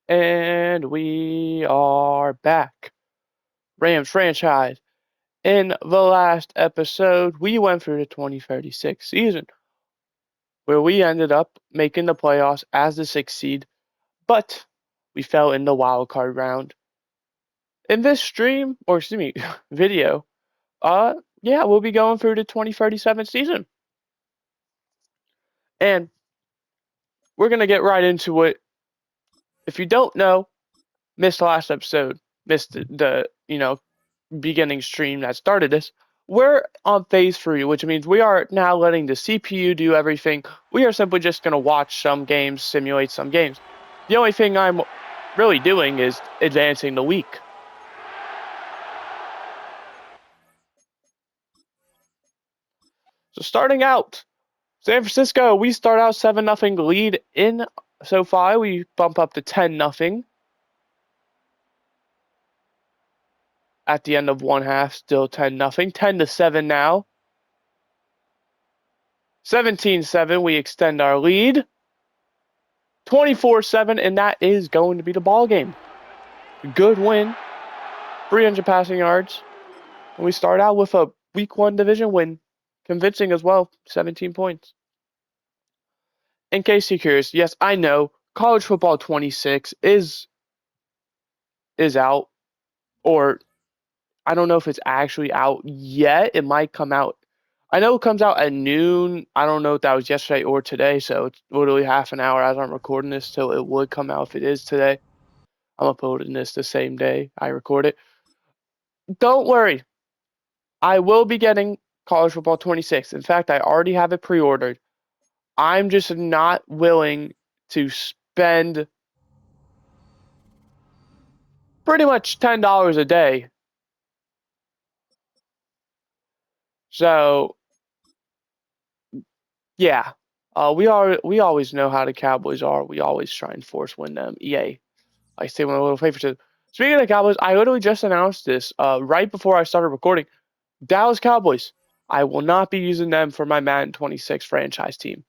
And we are back. Rams franchise. In the last episode, we went through the 2036 season, where we ended up making the playoffs as the 6th seed, but we fell in the wild card round. In this video, we'll be going through the 2037 season. And we're gonna get right into it. If you don't know, missed the last episode, missed the beginning stream that started this, we're on phase 3, which means we are now letting the CPU do everything. We are simply just going to watch some games, simulate some games. The only thing I'm really doing is advancing the week. So starting out, San Francisco, we start out 7-0 lead in SoFi. We bump up to 10-0. At the end of one half, still 10-0. 10-7 now. 17-7, we extend our lead. 24-7, and that is going to be the ball game. Good win. 300 passing yards. And we start out with a week 1 division win. Convincing as well. 17 points. In case you're curious, yes, I know college football 26 is out. Or I don't know if it's actually out yet. It might come out. I know it comes out at noon. I don't know if that was yesterday or today. So it's literally half an hour as I'm recording this. So it would come out if it is today. I'm uploading this the same day I record it. Don't worry. I will be getting College Football 26. In fact, I already have it pre-ordered. I'm just not willing to spend pretty much $10 a day. So, yeah. We always know how the Cowboys are. We always try and force win them. EA. I say one of my little favorites. Speaking of the Cowboys, I literally just announced this right before I started recording. Dallas Cowboys. I will not be using them for my Madden 26 franchise team.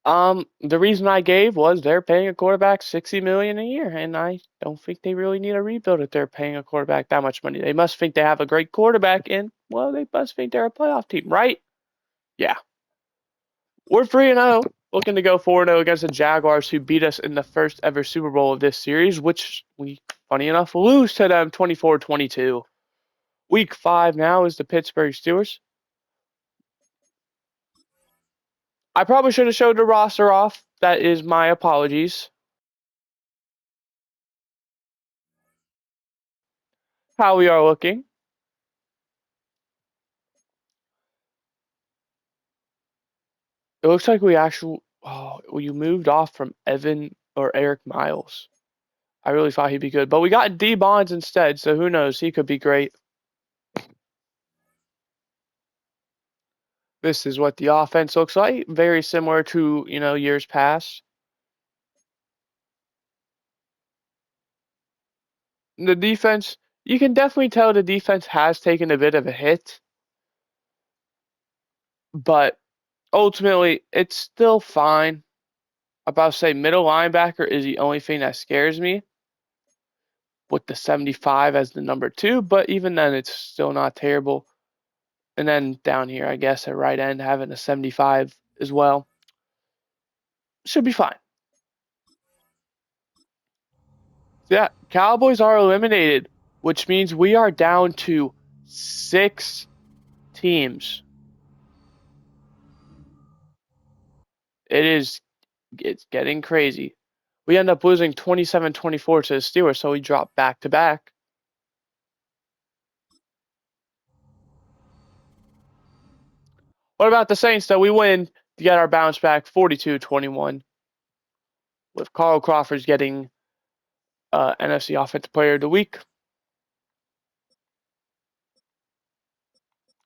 The reason I gave was they're paying a quarterback $60 million a year, and I don't think they really need a rebuild if they're paying a quarterback that much money. They must think they have a great quarterback, and well, they must think they're a playoff team, right? Yeah. We're 3-0, looking to go 4-0 against the Jaguars, who beat us in the first ever Super Bowl of this series, which we, funny enough, lose to them 24-22. Week 5 now is the Pittsburgh Steelers. I probably should have showed the roster off. That is my apologies. How we are looking. It looks like we actually. Oh, you moved off from Evan or Eric Miles. I really thought he'd be good, but we got D Bonds instead, so who knows? He could be great. This is what the offense looks like. Very similar to years past. The defense, you can definitely tell the defense has taken a bit of a hit, but ultimately it's still fine. About to say middle linebacker is the only thing that scares me, with the 75 as the number 2, but even then it's still not terrible. And then down here, I guess at right end, having a 75 as well should be fine. Yeah, Cowboys are eliminated, which means we are down to 6 teams. It's getting crazy. We end up losing 27-24 to the Steelers, so we drop back to back. What about the Saints, though? We win to get our bounce back 42-21, with Carl Crawford getting NFC Offensive Player of the Week.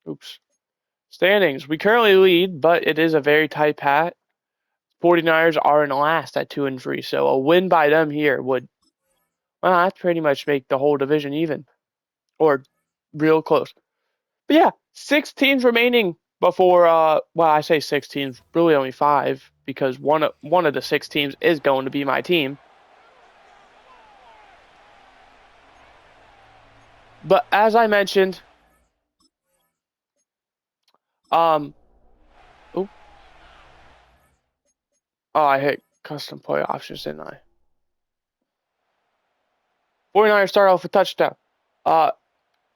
Oops. Standings. We currently lead, but it is a very tight pat. 49ers are in last at 2-3, so a win by them here would, well, that pretty much make the whole division even, or real close. But yeah, 6 teams remaining before well, I say 6 teams, really only 5 because one of the 6 teams is going to be my team. But as I mentioned, oh, I hit custom play options, didn't I? 49ers start off with touchdown.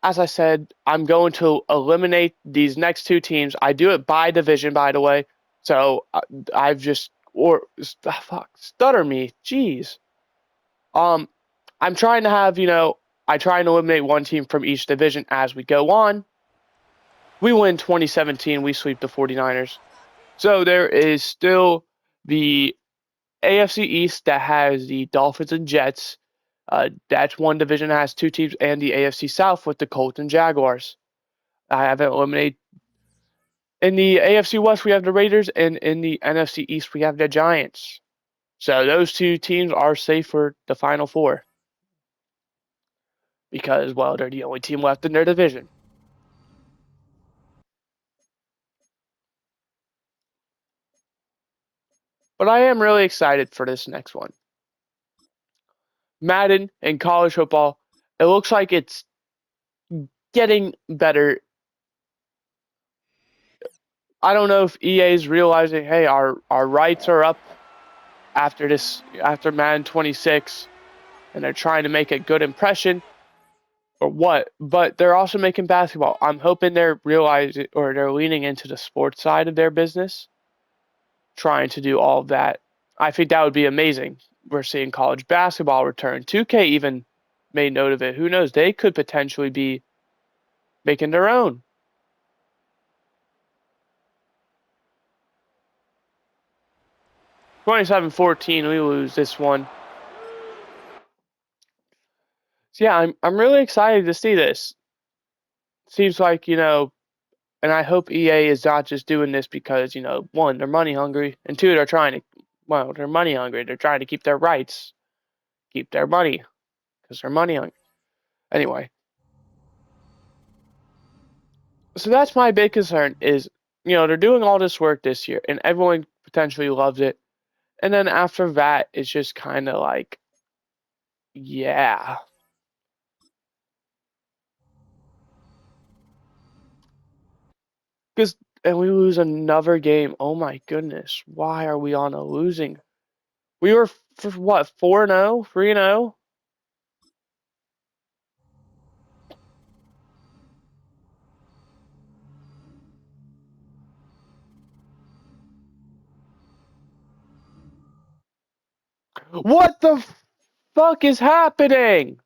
As I said, I'm going to eliminate these next 2 teams. I do it by division, by the way. So I've just stutter me, jeez. I'm trying to have I try and eliminate 1 team from each division as we go on. We win 2017. We sweep the 49ers. So there is still the AFC East that has the Dolphins and Jets. That's one division that has 2 teams, and the AFC South with the Colts and Jaguars. I haven't eliminated. In the AFC West, we have the Raiders, and in the NFC East, we have the Giants. So those 2 teams are safe for the Final Four because, well, they're the only team left in their division. But I am really excited for this next one. Madden and college football, it looks like it's getting better. I don't know if EA is realizing, hey, our rights are up after Madden 26, and they're trying to make a good impression, or what. But they're also making basketball. I'm hoping they're realizing, or they're leaning into the sports side of their business, trying to do all of that. I think that would be amazing. We're seeing college basketball return. 2K even made note of it. Who knows? They could potentially be making their own. 27-14, we lose this one. So yeah, I'm really excited to see this. Seems like, and I hope EA is not just doing this because, 1, they're money hungry, and 2, they're money hungry. They're trying to keep their rights, keep their money, because they're money hungry. Anyway. So that's my big concern is, they're doing all this work this year, and everyone potentially loves it. And then after that, it's just kind of like, yeah. And we lose another game. Oh my goodness. Why are we on a losing? We were for what, 4-0, 3-0? What the fuck is happening?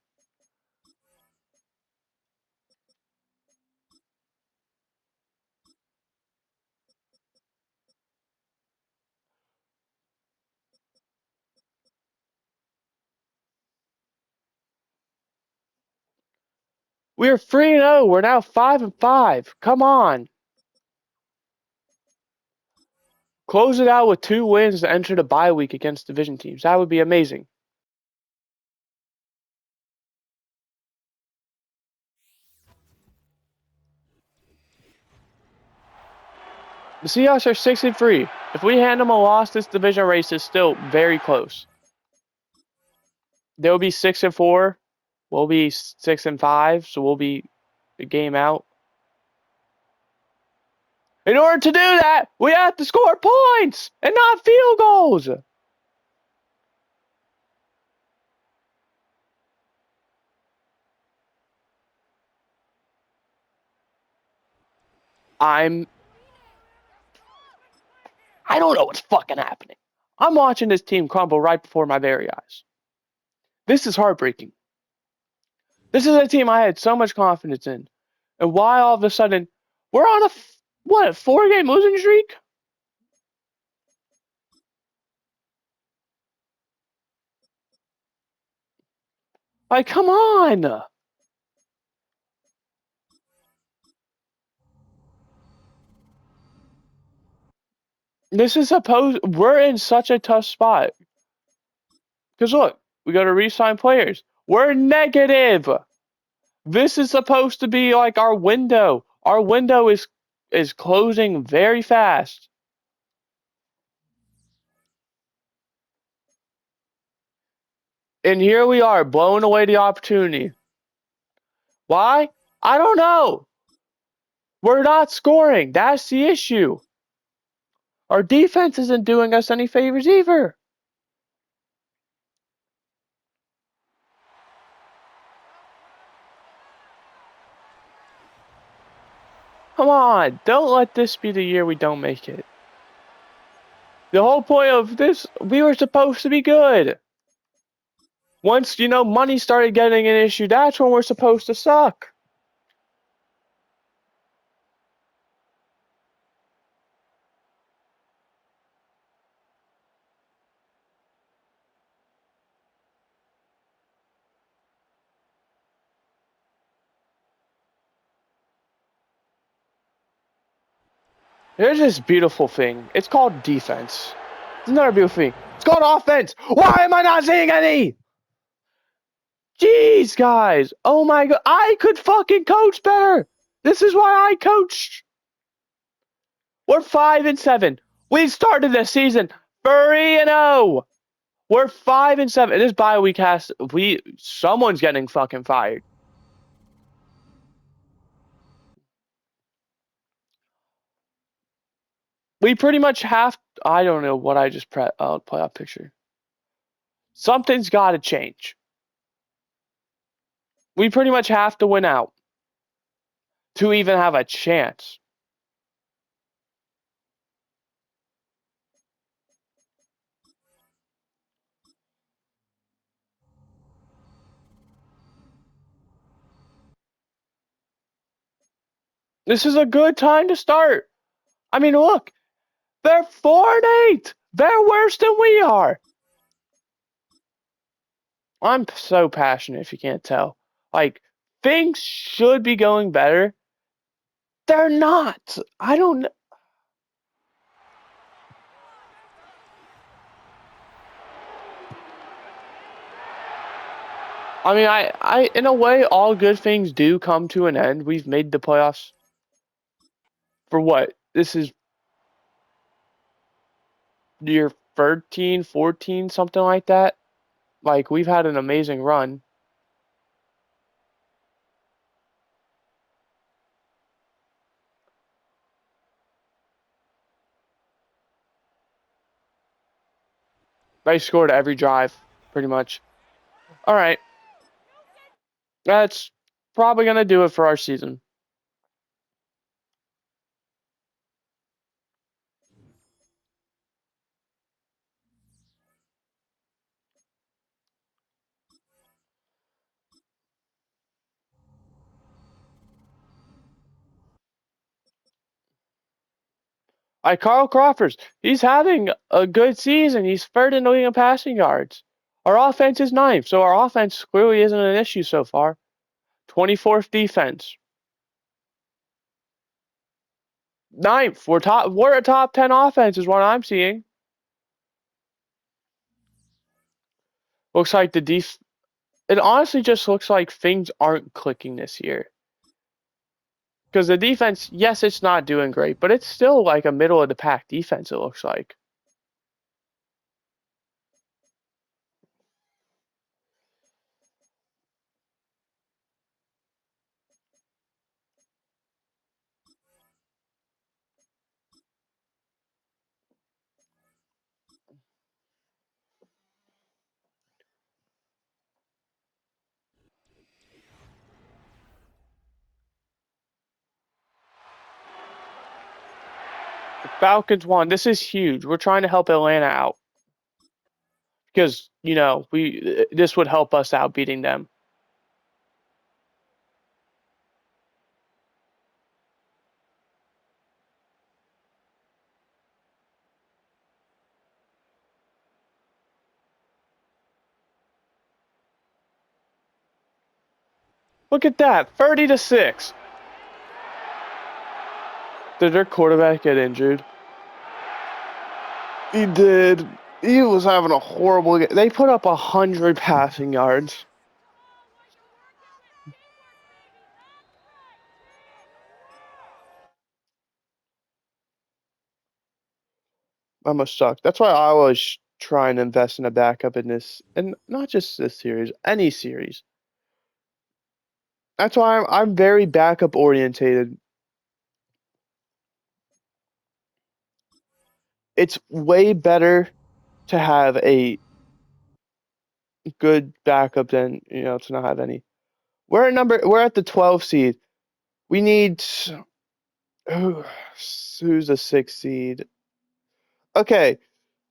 We're 3-0. We're now 5-5. Come on. Close it out with 2 wins to enter the bye week against division teams. That would be amazing. The Seahawks are 6-3. If we hand them a loss, this division race is still very close. They'll be 6-4. We'll be 6-5, so we'll be a game out. In order to do that, we have to score points and not field goals. I don't know what's fucking happening. I'm watching this team crumble right before my very eyes. This is heartbreaking. This is a team I had so much confidence in. And why all of a sudden, we're on a 4-game losing streak? Like, come on. We're in such a tough spot. Because look, we got to re-sign players. We're negative. This is supposed to be like our window. Our window is is closing very fast. And here we are, blowing away the opportunity. Why? I don't know. We're not scoring. That's the issue. Our defense isn't doing us any favors either. Come on, don't let this be the year we don't make it. The whole point of this, we were supposed to be good. Once, money started getting an issue, that's when we're supposed to suck. There's this beautiful thing. It's called defense. It's another beautiful thing. It's called offense. Why am I not seeing any? Jeez, guys. Oh my god. I could fucking coach better. This is why I coached. We're 5-7. We started the season 3-0. We're 5-7. This bye week someone's getting fucking fired. We pretty much have. I don't know what I just play up picture. Something's got to change. We pretty much have to win out to even have a chance. This is a good time to start. I mean, look, they're 4-8. They're worse than we are. I'm so passionate if you can't tell. Like, things should be going better. They're not. I don't know. I mean, I in a way, all good things do come to an end. We've made the playoffs for what? This is year 13, 14, something like that. Like, we've had an amazing run. They scored every drive, pretty much. All right. That's probably going to do it for our season. Carl Crawford, he's having a good season. He's third in the league in passing yards. Our offense is ninth, so our offense clearly isn't an issue so far. 24th defense. Ninth. We're a top 10 offense is what I'm seeing. Looks like it honestly just looks like things aren't clicking this year. Because the defense, yes, it's not doing great, but it's still like a middle of the pack defense, it looks like. The Falcons won. This is huge. We're trying to help Atlanta out. Because, this would help us out beating them. Look at that, 30-6. Did their quarterback get injured? He did. He was having a horrible game. They put up 100 passing yards. That must suck. That's why I always try and invest in a backup in this, and not just this series, any series. That's why I'm very backup orientated. It's way better to have a good backup than to not have any. We're at the 12 seed. We need who's the 6 seed? Okay,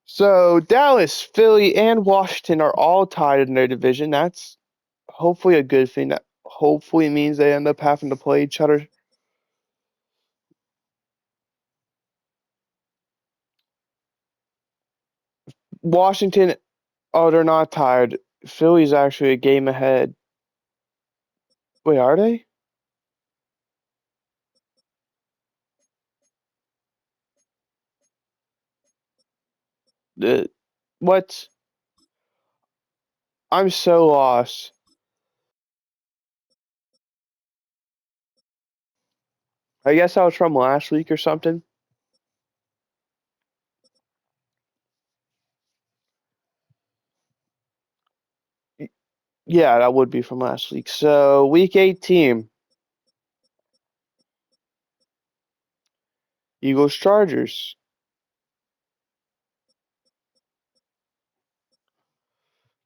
so Dallas, Philly, and Washington are all tied in their division. That's hopefully a good thing. That hopefully means they end up having to play each other. Washington, oh, they're not tied. Philly's actually a game ahead. Wait, are they? What? I'm so lost. I guess I was from last week or something. Yeah, that would be from last week. So, week 18, Eagles Chargers.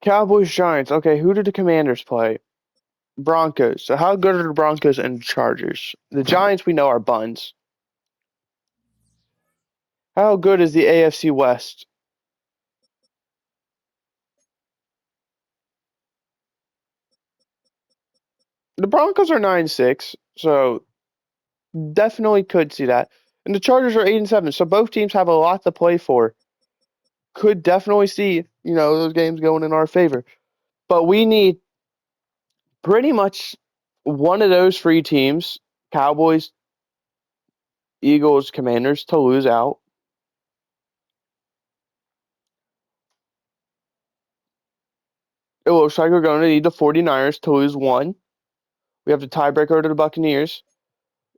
Cowboys Giants. Okay, who did the Commanders play? Broncos. So, how good are the Broncos and Chargers? The Giants we know are buns. How good is the AFC West? The Broncos are 9-6, so definitely could see that. And the Chargers are 8-7, so both teams have a lot to play for. Could definitely see, those games going in our favor. But we need pretty much one of those three teams, Cowboys, Eagles, Commanders, to lose out. It looks like we're going to need the 49ers to lose one. We have the tiebreaker over the Buccaneers.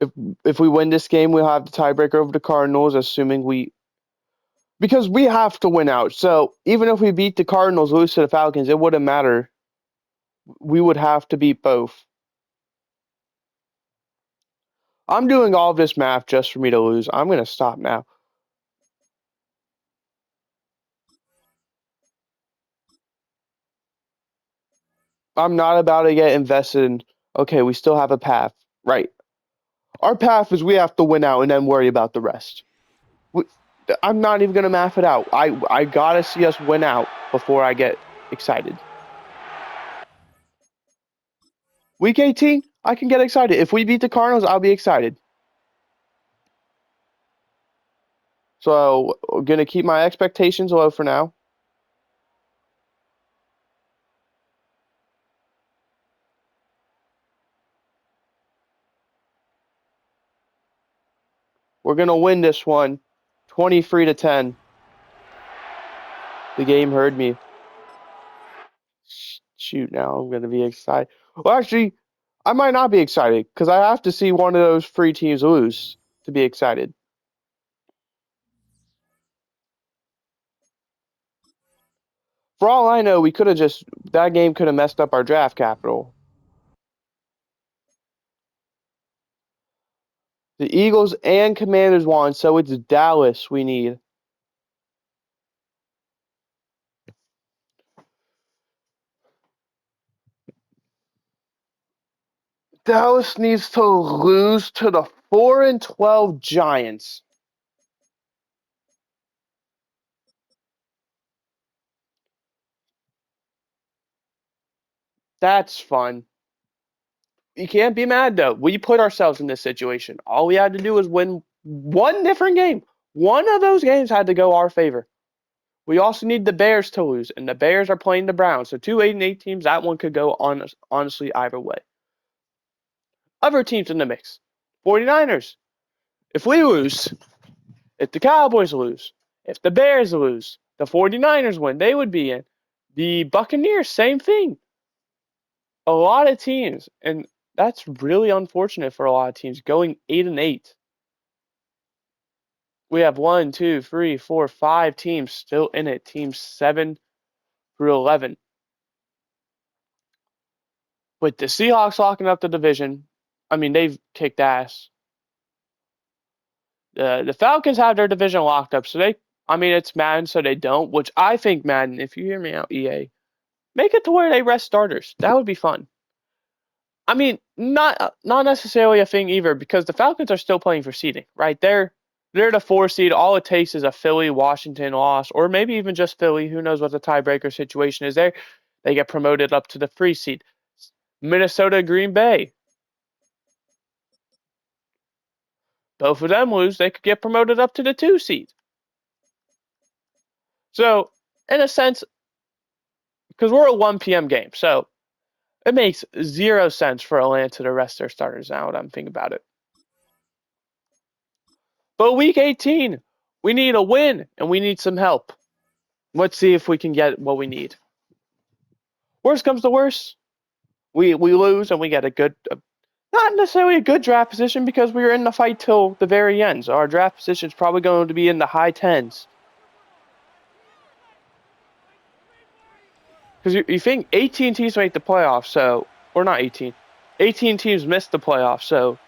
If if we win this game, we'll have the tiebreaker over the Cardinals, assuming because we have to win out. So even if we beat the Cardinals, lose to the Falcons, it wouldn't matter. We would have to beat both. I'm doing all of this math just for me to lose. I'm going to stop now. I'm not about to get invested in, okay, we still have a path. Right. Our path is we have to win out and then worry about the rest. We, I'm not even going to math it out. I got to see us win out before I get excited. Week 18, I can get excited. If we beat the Cardinals, I'll be excited. So, I'm going to keep my expectations low for now. We're going to win this one 23-10. The game heard me. Shoot, now I'm going to be excited. Well, actually, I might not be excited because I have to see one of those three teams lose to be excited. For all I know, that game could have messed up our draft capital. The Eagles and Commanders won, so it's Dallas we need. Dallas needs to lose to the 4-12 Giants. That's fun. You can't be mad though. We put ourselves in this situation. All we had to do was win one different game. One of those games had to go our favor. We also need the Bears to lose, and the Bears are playing the Browns. So 2 8-8 teams, that one could go on honestly either way. Other teams in the mix. 49ers. If we lose, if the Cowboys lose, if the Bears lose, the 49ers win, they would be in. The Buccaneers, same thing. A lot of teams, and that's really unfortunate for a lot of teams, going 8-8. We have 1, 2, 3, 4, 5 teams still in it. Teams 7 through 11. With the Seahawks locking up the division, I mean, they've kicked ass. The Falcons have their division locked up, so I mean, it's Madden, so they don't, which I think Madden, if you hear me out, EA, make it to where they rest starters. That would be fun. I mean, not necessarily a thing either, because the Falcons are still playing for seeding, right? They're the 4 seed. All it takes is a Philly Washington loss, or maybe even just Philly. Who knows what the tiebreaker situation is there? They get promoted up to the 3 seed. Minnesota, Green Bay. Both of them lose, they could get promoted up to the 2 seed. So, in a sense, because we're a 1 p.m. game, so it makes 0 sense for Atlanta to rest their starters now that I'm thinking about it. But week 18, we need a win and we need some help. Let's see if we can get what we need. Worst comes to worst, we lose and we get a good, not necessarily a good draft position because we were in the fight till the very end. So our draft position is probably going to be in the high 10s. Because you think 18 teams make the playoffs, so, or not 18. 18 teams missed the playoffs, so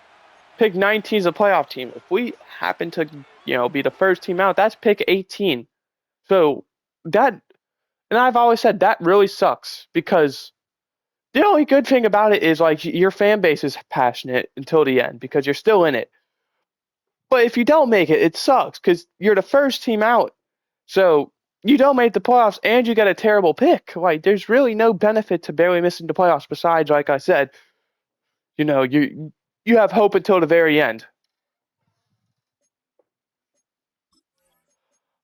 pick 19 as a playoff team. If we happen to, be the first team out, that's pick 18. So that, and I've always said that really sucks because the only good thing about it is like your fan base is passionate until the end because you're still in it. But if you don't make it, it sucks because you're the first team out. So you don't make the playoffs and you get a terrible pick. Like there's really no benefit to barely missing the playoffs besides, like I said, you have hope until the very end.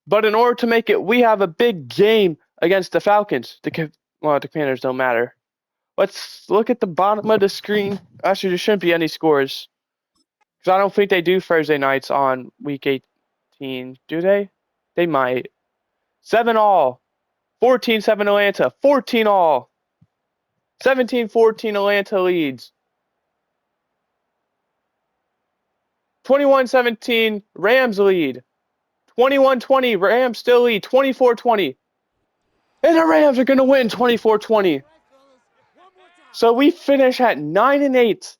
But in order to make it, we have a big game against the Falcons. The Commanders don't matter. Let's look at the bottom of the screen. Actually, there shouldn't be any scores. Because I don't think they do Thursday nights on week 18. Do they? They might. 7 all. 14-7 Atlanta. 14 all. 17-14 Atlanta leads. 21-17 Rams lead. 21-20 Rams still lead. 24-20. And the Rams are going to win 24-20. So we finish at 9-8.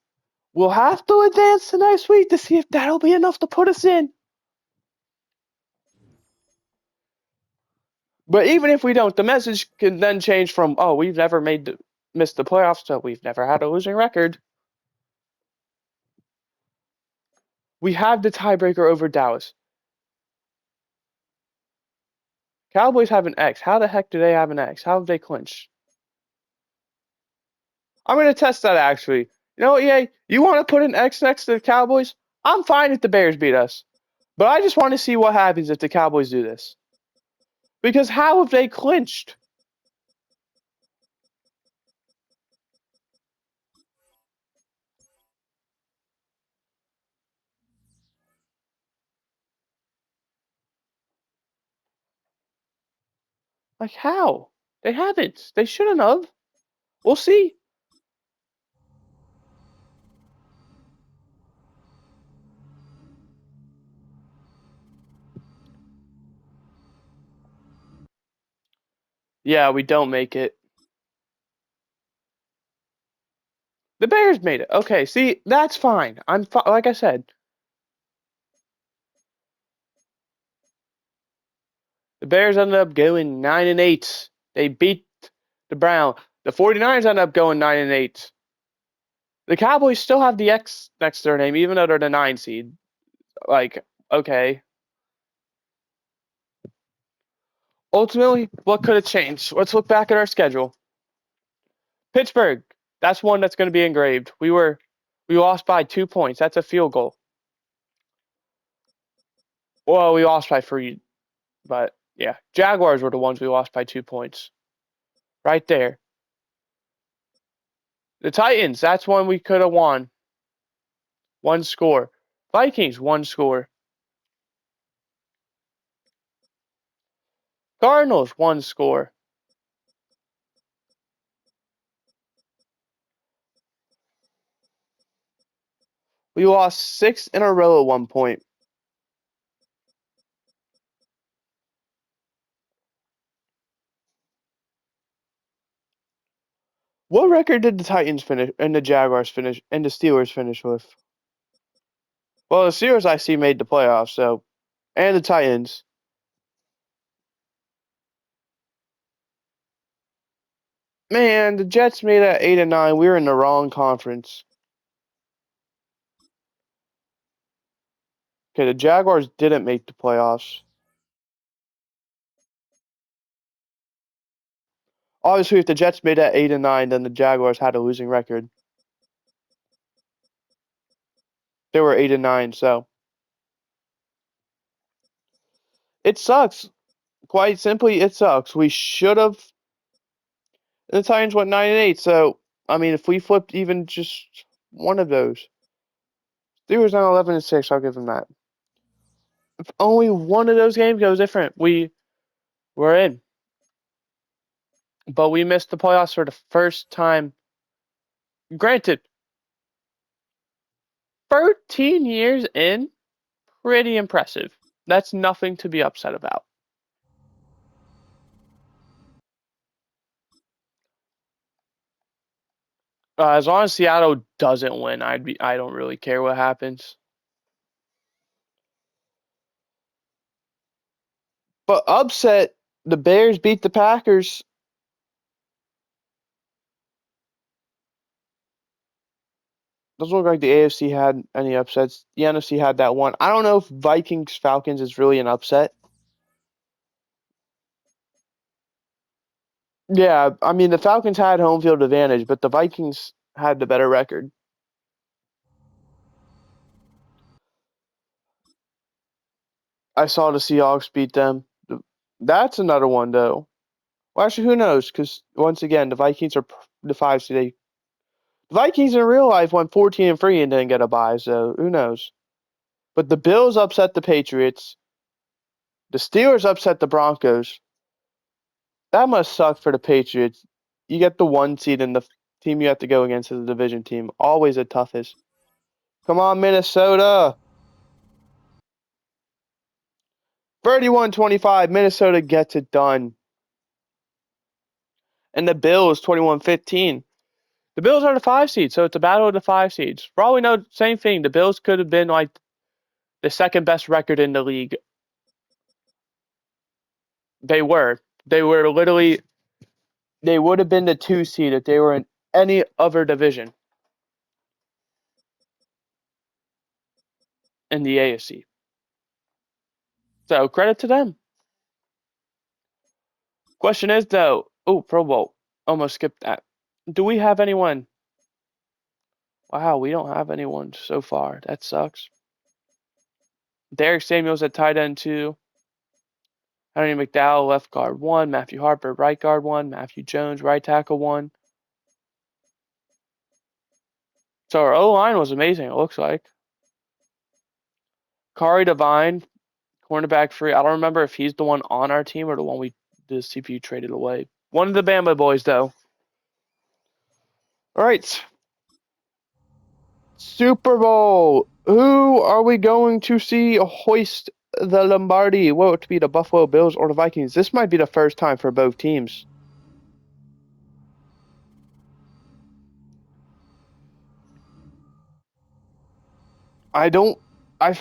We'll have to advance to next week to see if that'll be enough to put us in. But even if we don't, the message can then change from, oh, we've never missed the playoffs, so we've never had a losing record. We have the tiebreaker over Dallas. Cowboys have an X. How the heck do they have an X? How have they clinched? I'm going to test that actually. You know what, EA? You want to put an X next to the Cowboys? I'm fine if the Bears beat us. But I just want to see what happens if the Cowboys do this. Because how have they clinched? Like, how? They haven't. They shouldn't have. We'll see. Yeah, we don't make it. The Bears made it. Okay, see, that's fine. Like I said, the Bears ended up going 9-8. They beat the Browns. The 49ers ended up going 9-8. The Cowboys still have the X next to their name, even though they're the 9 seed. Like, okay. Ultimately, what could have changed? Let's look back at our schedule. Pittsburgh, that's one that's going to be engraved. We lost by 2 points. That's a field goal. Well, we lost by 3, but yeah. Jaguars were the ones we lost by 2 points. Right there. The Titans, that's one we could have won. 1 score. Vikings, 1 score. Cardinals, 1 score. We lost 6 in a row at one point. What record did the Titans finish and the Jaguars finish and the Steelers finish with? Well, the Steelers I see made the playoffs, so and the Titans. Man, the Jets made it at 8-9. We were in the wrong conference. Okay, the Jaguars didn't make the playoffs. Obviously, if the Jets made it at 8-9, then the Jaguars had a losing record. They were 8-9, so it sucks. Quite simply, it sucks. We should have. The Titans went 9-8, so I mean, if we flipped even just one of those, Steelers on 11-6, I'll give them that. If only one of those games goes different, we were in. But we missed the playoffs for the first time. Granted, 13 years in, pretty impressive. That's nothing to be upset about. As long as Seattle doesn't win, I don't really care what happens. But upset, the Bears beat the Packers. Doesn't look like the AFC had any upsets. The NFC had that one. I don't know if Vikings Falcons is really an upset. Yeah, I mean the Falcons had home field advantage, but the Vikings had the better record. I saw the Seahawks beat them. That's another one though. Well, actually, who knows? Because once again, the Vikings are the 5 seed. The Vikings in real life went 14-3 and didn't get a bye, so who knows? But the Bills upset the Patriots. The Steelers upset the Broncos. That must suck for the Patriots. You get the 1 seed and the team you have to go against is a division team. Always the toughest. Come on, Minnesota. 31-25. Minnesota gets it done. And the Bills 21-15. The Bills are the 5 seed, so it's a battle of the 5 seeds. For all we know, same thing. The Bills could have been like the second best record in the league. They were. They were literally. They would have been the 2 seed if they were in any other division in the AFC. So credit to them. Question is though. Oh, Pro Bowl. Almost skipped that. Do we have anyone? Wow, we don't have anyone so far. That sucks. Derek Samuels at tight end 2. Henry McDowell, left guard 1. Matthew Harper, right guard 1. Matthew Jones, right tackle 1. So our O-line was amazing, it looks like. Kari Devine, cornerback 3. I don't remember if he's the one on our team or the one the CPU traded away. One of the Bama boys, though. All right. Super Bowl. Who are we going to see hoist the Lombardi? Will it be the Buffalo Bills or the Vikings? This might be the first time for both teams.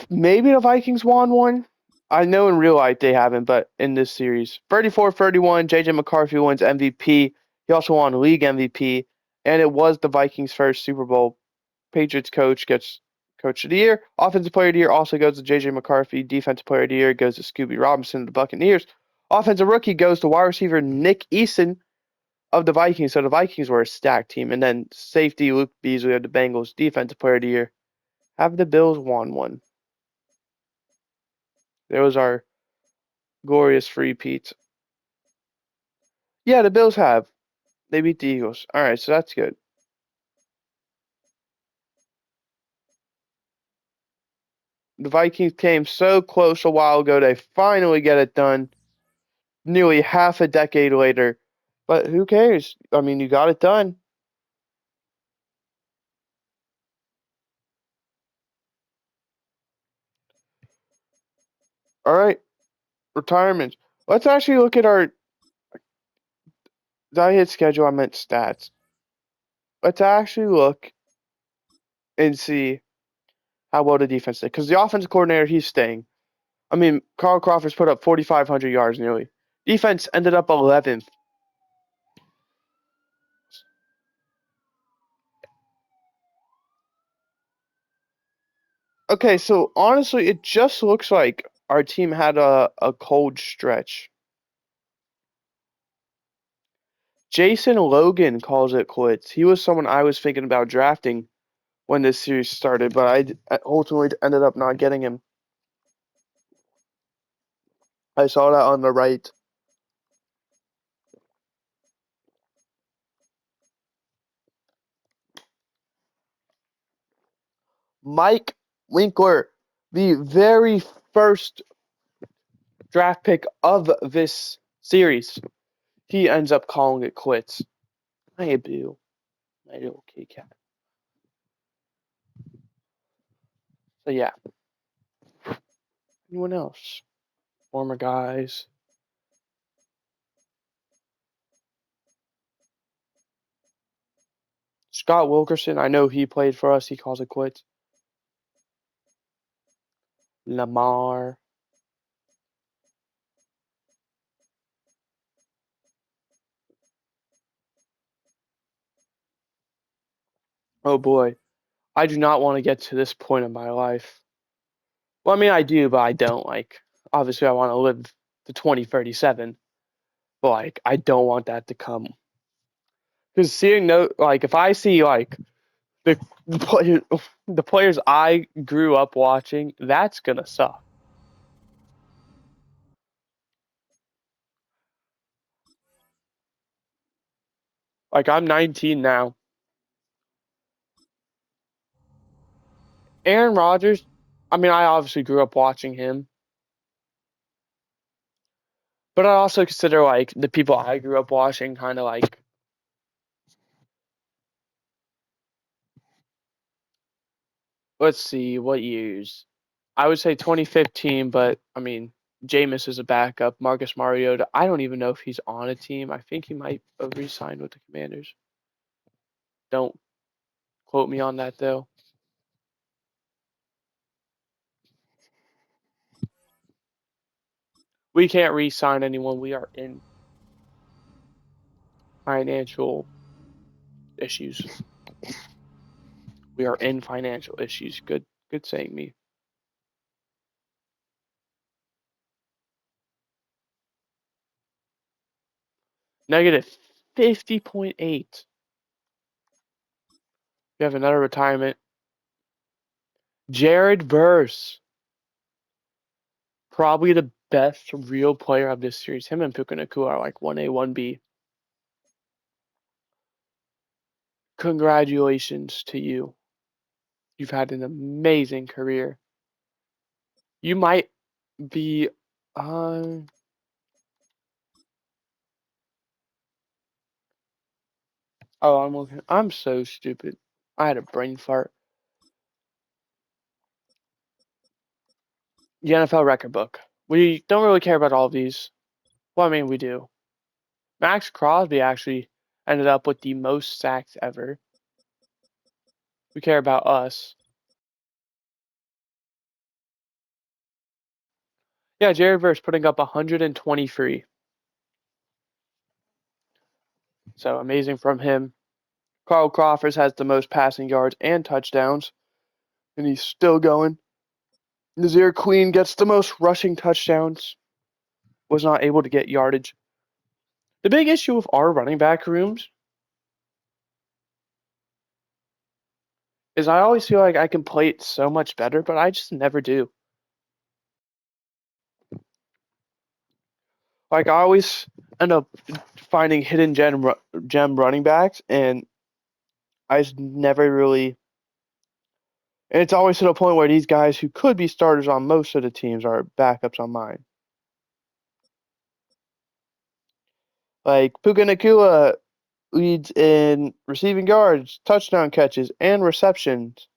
Maybe the Vikings won one. I know in real life they haven't, but in this series. 34-31, JJ McCarthy wins MVP. He also won league MVP, and it was the Vikings' first Super Bowl. Patriots coach gets Coach of the Year. Offensive Player of the Year also goes to JJ McCarthy. Defensive Player of the Year goes to Scooby Robinson of the Buccaneers. Offensive Rookie goes to wide receiver Nick Eason of the Vikings. So the Vikings were a stacked team. And then safety Luke Beasley of the Bengals. Defensive Player of the Year. Have the Bills won one? There was our glorious free Pete. Yeah, the Bills have. They beat the Eagles. All right, so that's good. The Vikings came so close a while ago. They finally get it done. Nearly half a decade later. But who cares? I mean, you got it done. All right, retirement. Let's actually look at our. Did I hit schedule? I meant stats. let's actually look and see how well the defense did. Because the offensive coordinator, he's staying. I mean, Carl Crawford's put up 4,500 yards nearly. Defense ended up 11th. Okay, so honestly, it just looks like our team had a cold stretch. Jason Logan calls it quits. He was someone I was thinking about drafting when this series started, but I ultimately ended up not getting him. I saw that on the right. Mike Winkler, the very first draft pick of this series, he ends up calling it quits. Hey, Boo, my little kitty cat. So yeah, anyone else? Former guys. Scott Wilkerson, I know he played for us. He calls it quits. Lamar. Oh boy, I do not want to get to this point in my life. Well, I mean, I do, but I don't. Like, obviously, I want to live to 2037, but like, I don't want that to come. Because seeing no, like, if I see like the player, the players I grew up watching, that's gonna suck. Like, I'm 19 now. Aaron Rodgers. I mean, I obviously grew up watching him, but I also consider like the people I grew up watching kind of like. Let's see what years. I would say 2015, but I mean, Jameis is a backup. Marcus Mariota, I don't even know if he's on a team. I think he might have re-signed with the Commanders. Don't quote me on that though. We can't re-sign anyone. We are in financial issues. We are in financial issues. Good saying me. Negative 50.8. We have another retirement. Jared Verse. Probably the best real player of this series. Him and Puka Nacua are like 1A, 1B. Congratulations to you. You've had an amazing career. You might be uh oh, I'm looking. I'm so stupid. I had a brain fart. The NFL record book. We don't really care about all of these. Well, I mean, we do. Max Crosby actually ended up with the most sacks ever. We care about us. Yeah, Jared Verse putting up 123. So amazing from him. Carl Crawford has the most passing yards and touchdowns, and he's still going. Nazir Queen gets the most rushing touchdowns. Was not able to get yardage. The big issue with our running back rooms is I always feel like I can play it so much better, but I just never do. Like I always end up finding hidden gem running backs, and I just never really. And it's always to the point where these guys who could be starters on most of the teams are backups on mine. Like Puka Nacua leads in receiving yards, touchdown catches, and receptions.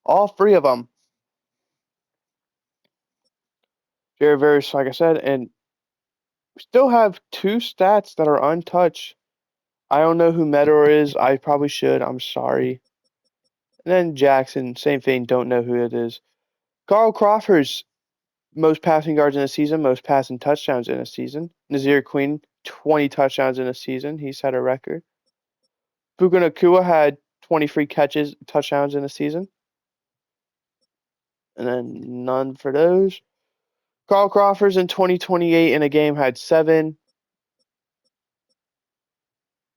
All three of them. Jared Verse, like I said, and we still have two stats that are untouched I don't know who Meteor is. I probably should. I'm sorry. And then Jackson, same thing. Don't know who it is. Carl Crawford's most passing yards in a season, most passing touchdowns in a season. Nazir Queen, 20 touchdowns in a season. He set a record. Puka Nacua had 23 catches, touchdowns in a season. And then none for those. Carl Crawford's in 2028 in a game had 7.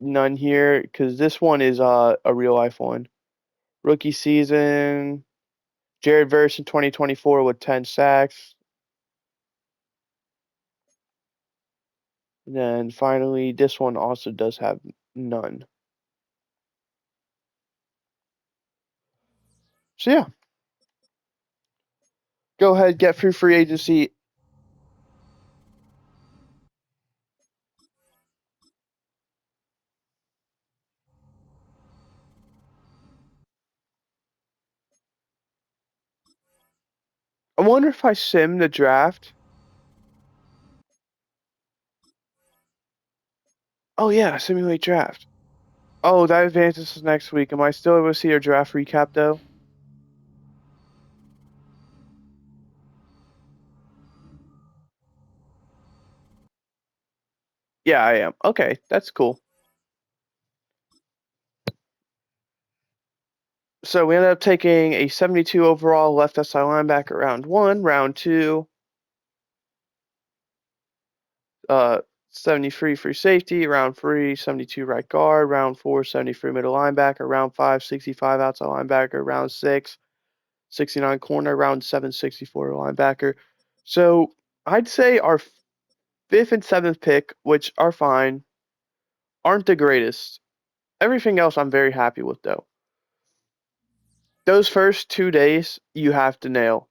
None here because this one is a real life one. Rookie season. Jared Verse in 2024 with 10 sacks. And then finally, this one also does have none. So yeah, go ahead, get through free agency. I wonder if I sim the draft. Oh yeah, simulate draft. Oh, that advances us next week. Am I still able to see your draft recap though? Yeah, I am. Okay, that's cool. So we ended up taking a 72 overall left side linebacker round 1, round 2, 73 free safety, round 3, 72 right guard, round 4, 73 middle linebacker, round 5, 65 outside linebacker, round 6, 69 corner, round 7, 64 linebacker. So I'd say our 5th and 7th pick, which are fine, aren't the greatest. Everything else I'm very happy with though. Those first 2 days you have to nail.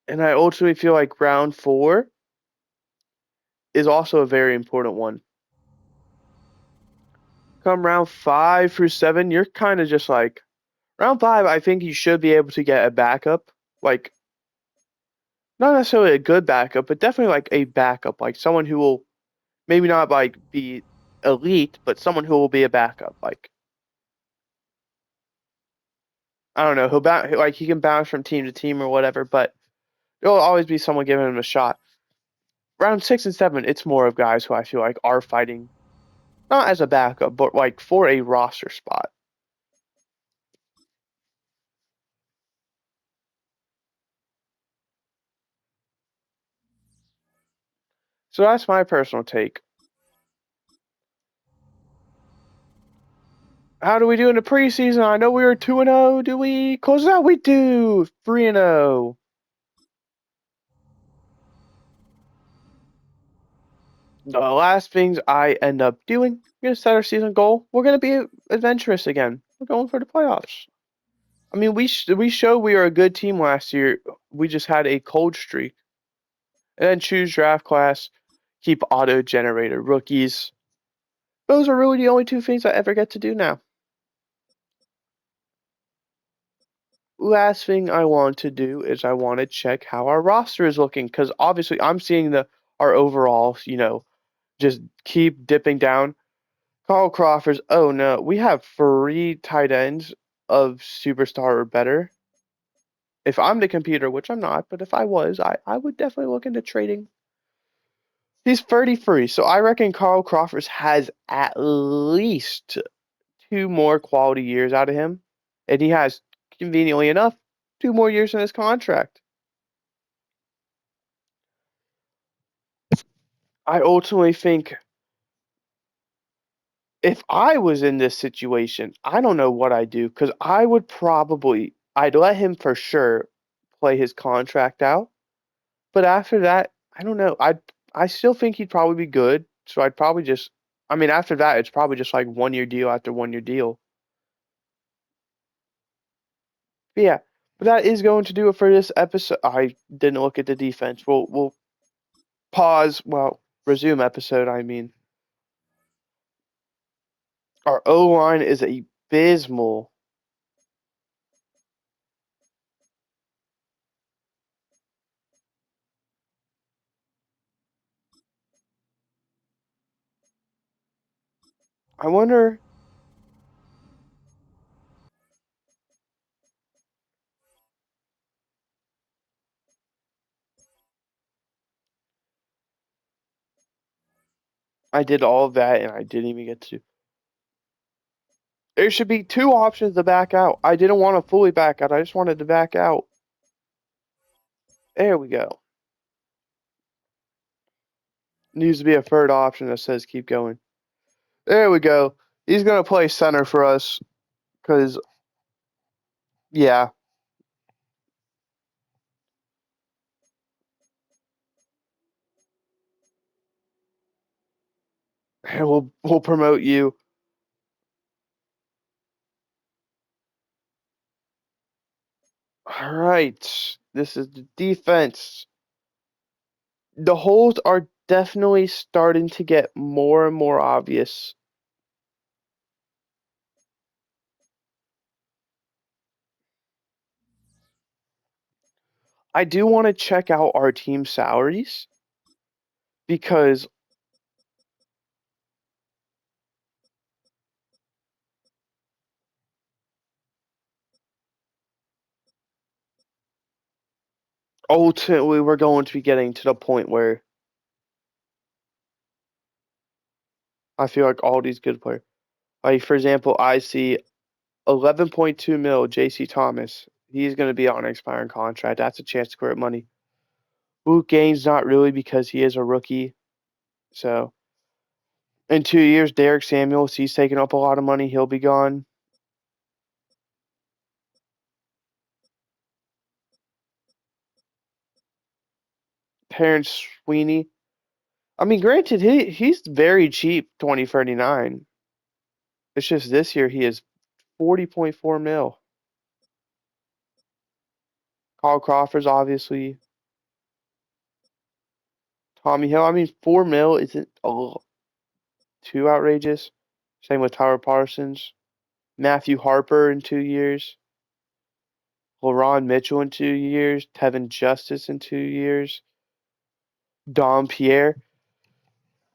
And I ultimately feel like round 4 is also a very important one. Come round 5 through 7, you're kind of just like round 5. I think you should be able to get a backup, like not necessarily a good backup, but definitely like a backup, like someone who will maybe not like be elite, but someone who will be a backup. Like I don't know, like he can bounce from team to team or whatever, but there'll always be someone giving him a shot. Round 6 and 7, it's more of guys who I feel like are fighting not as a backup, but like for a roster spot. So that's my personal take. How do we do in the preseason? I know we were 2-0. Do we close out? We do 3-0. The last things I end up doing, we're gonna set our season goal. We're gonna be adventurous again. We're going for the playoffs. I mean, we showed we were a good team last year. We just had a cold streak. And then choose draft class, keep auto generated rookies. Those are really the only 2 things I ever get to do now. Last thing I want to do is I want to check how our roster is looking because obviously I'm seeing our overall, just keep dipping down. Carl Crawford's, oh no, we have 3 tight ends of superstar or better. If I'm the computer, which I'm not, but if I was, I would definitely look into trading. He's 33, so I reckon Carl Crawford has at least 2 more quality years out of him, and he has, conveniently enough, 2 more years in his contract. I ultimately think if I was in this situation, I don't know what I'd do because I'd let him for sure play his contract out. But after that, I don't know. I still think he'd probably be good. So I'd probably just, I mean, after that, it's probably just like 1 year deal after 1 year deal. But yeah, but that is going to do it for this episode. I didn't look at the defense. We'll pause. Well, resume episode. I mean, our O line is abysmal. I wonder. I did all of that and I didn't even get to. There should be two options to back out. I didn't want to fully back out. I just wanted to back out. There we go. Needs to be a third option that says keep going. There we go. He's going to play center for us because, yeah, we'll promote you. All right. This is the defense. The holes are definitely starting to get more and more obvious. I do want to check out our team salaries because ultimately we're going to be getting to the point where I feel like all these good players. Like for example, I see 11.2 mil JC Thomas. He's going to be on an expiring contract. That's a chance to quit money. Luke Gaines not really because he is a rookie. So in 2 years, Derek Samuels, he's taking up a lot of money. He'll be gone. Terrence Sweeney. I mean, granted, he's very cheap, 2039. It's just this year he is 40.4 mil. Carl Crawford's obviously. Tommy Hill. I mean, 4 mil isn't a little too outrageous. Same with Tyler Parsons. Matthew Harper in 2 years. LaRon Mitchell in 2 years. Tevin Justice in 2 years. Dom Pierre.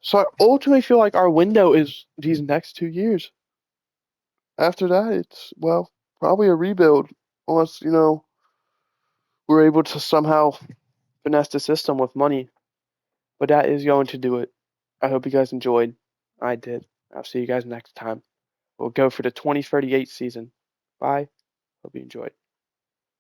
So I ultimately feel like our window is these next 2 years. After that, it's, well, probably a rebuild. Unless, we're able to somehow finesse the system with money. But that is going to do it. I hope you guys enjoyed. I did. I'll see you guys next time. We'll go for the 2038 season. Bye. Hope you enjoyed.